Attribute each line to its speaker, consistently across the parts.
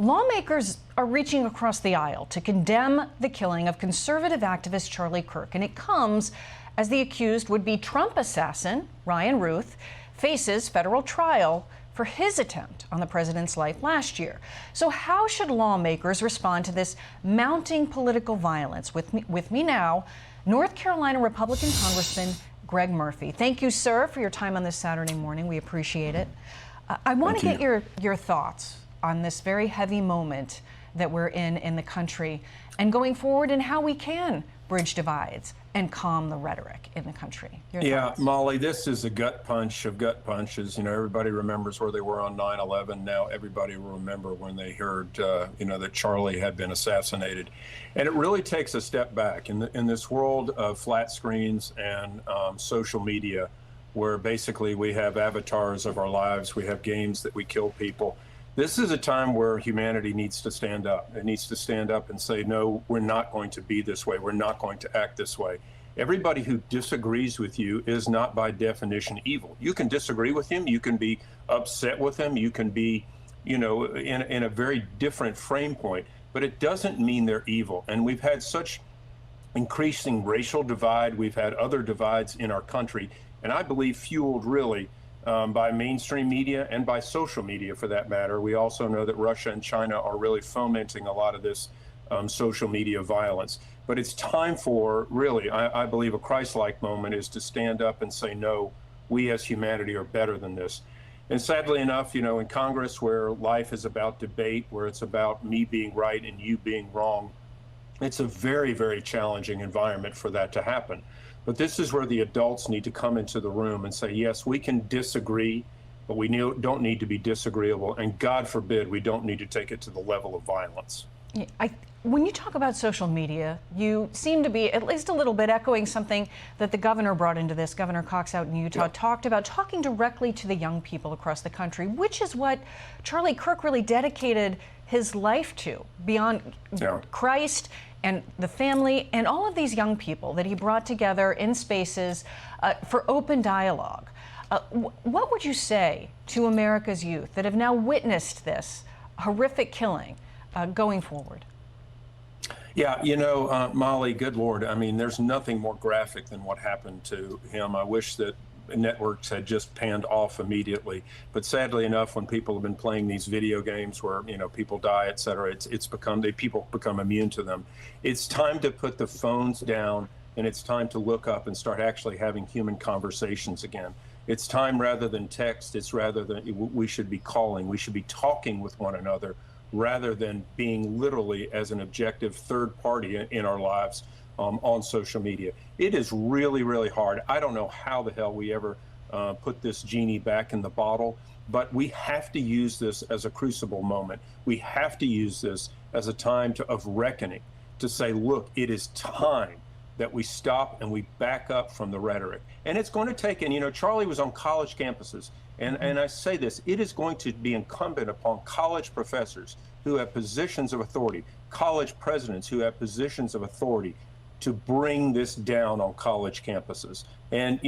Speaker 1: Lawmakers are reaching across the aisle to condemn the killing of conservative activist Charlie Kirk, and it comes as the accused would-be Trump assassin, Ryan Ruth, faces federal trial for his attempt on the president's life last year. So how should lawmakers respond to this mounting political violence? With me now, North Carolina Republican Congressman Greg Murphy. Thank you, sir, for your time on this Saturday morning. We appreciate it. I want to get your thoughts on this very heavy moment that we're in the country and going forward, and how we can bridge divides and calm the rhetoric in the country.
Speaker 2: Yeah, Molly, this is a gut punch of gut punches. You know, everybody remembers where they were on 9/11. Now everybody will remember when they heard, that Charlie had been assassinated. And it really takes a step back in this world of flat screens and social media, where basically we have avatars of our lives. We have games that we kill people. This is a time where humanity needs to stand up. It needs to stand up and say, no, we're not going to be this way. We're not going to act this way. Everybody who disagrees with you is not by definition evil. You can disagree with him. You can be upset with him. You can be, in a very different frame point, but it doesn't mean they're evil. And we've had such increasing racial divide. We've had other divides in our country, and I believe fueled really by mainstream media and by social media, for that matter. We also know that Russia and China are really fomenting a lot of this social media violence. But it's time for, really, I believe a Christ-like moment is to stand up and say, no, we as humanity are better than this. And sadly enough, in Congress, where life is about debate, where it's about me being right and you being wrong, it's a very, very challenging environment for that to happen. But this is where the adults need to come into the room and say, yes, we can disagree, but we don't need to be disagreeable. And God forbid, we don't need to take it to the level of violence.
Speaker 1: When you talk about social media, you seem to be at least a little bit echoing something that the governor brought into this. Governor Cox out in Utah talked about talking directly to the young people across the country, which is what Charlie Kirk really dedicated his life to, beyond Christ and the family and all of these young people that he brought together in spaces for open dialogue. What would you say to America's youth that have now witnessed this horrific killing going forward?
Speaker 2: Yeah, Molly, good Lord, I mean, there's nothing more graphic than what happened to him. I wish that networks had just panned off immediately. But sadly enough, when people have been playing these video games where, people die, et cetera, people become immune to them. It's time to put the phones down, and it's time to look up and start actually having human conversations again. It's time, rather than text, we should be calling, we should be talking with one another, rather than being literally as an objective third party in our lives on social media. It is really, really hard. I don't know how the hell we ever put this genie back in the bottle, but we have to use this as a crucible moment. We have to use this as a time of reckoning, to say, look, it is time that we stop and we back up from the rhetoric. And it's going to take, and Charlie was on college campuses, and I say this, it is going to be incumbent upon college professors who have positions of authority, college presidents who have positions of authority, to bring this down on college campuses. And,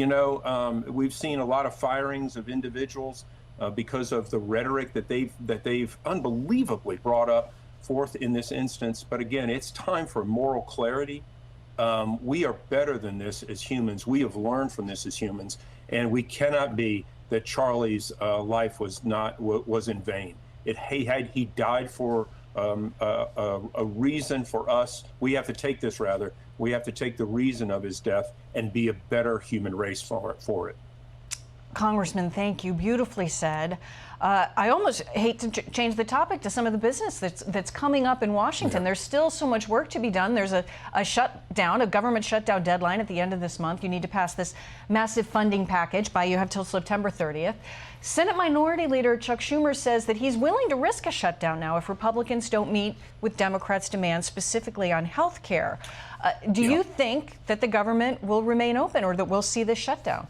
Speaker 2: we've seen a lot of firings of individuals because of the rhetoric that they've unbelievably brought up forth in this instance. But again, it's time for moral clarity. We are better than this as humans. We have learned from this as humans, and we cannot be that Charlie's life was in vain. He died for a reason for us. We have to take this, rather. We have to take the reason of his death and be a better human race for it.
Speaker 1: Congressman, thank you. Beautifully said. I almost hate to change the topic to some of the business that's coming up in Washington. There's still so much work to be done. There's a government shutdown deadline at the end of this month. You need to pass this massive funding package you have till September 30th. Senate Minority Leader Chuck Schumer says that he's willing to risk a shutdown now if Republicans don't meet with Democrats' demands, specifically on health care. Do you think that the government will remain open, or that we'll see this shutdown?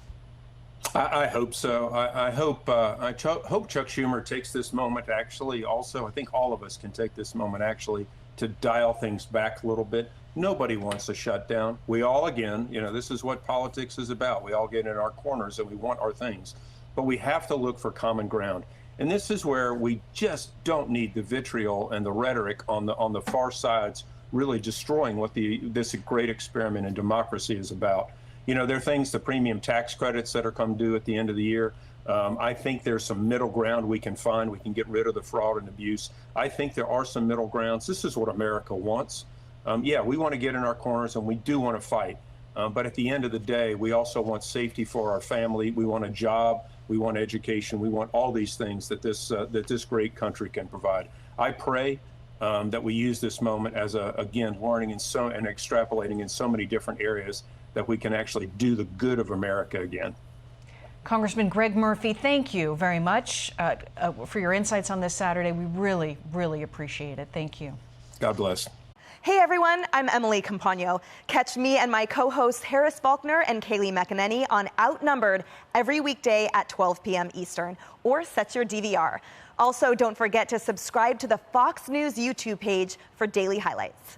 Speaker 2: I hope so. I hope Chuck Schumer takes this moment, actually. Also, I think all of us can take this moment, actually, to dial things back a little bit. Nobody wants a shutdown. We all, again, this is what politics is about. We all get in our corners and we want our things. But we have to look for common ground. And this is where we just don't need the vitriol and the rhetoric on the far sides really destroying what this great experiment in democracy is about. You know, there are things, the premium tax credits that are come due at the end of the year. I think there's some middle ground we can find. We can get rid of the fraud and abuse. I think there are some middle grounds. This is what America wants. Yeah, we want to get in our corners and we do want to fight. But at the end of the day, we also want safety for our family. We want a job. We want education. We want all these things that this great country can provide. I pray that we use this moment as again, learning and extrapolating in so many different areas that we can actually do the good of America again.
Speaker 1: Congressman Greg Murphy, thank you very much for your insights on this Saturday. We really, really appreciate it. Thank you.
Speaker 2: God bless.
Speaker 3: Hey everyone, I'm Emily Campagno. Catch me and my co-hosts Harris Faulkner and Kaylee McEnany on Outnumbered every weekday at 12 p.m. Eastern, or set your DVR. Also, don't forget to subscribe to the Fox News YouTube page for daily highlights.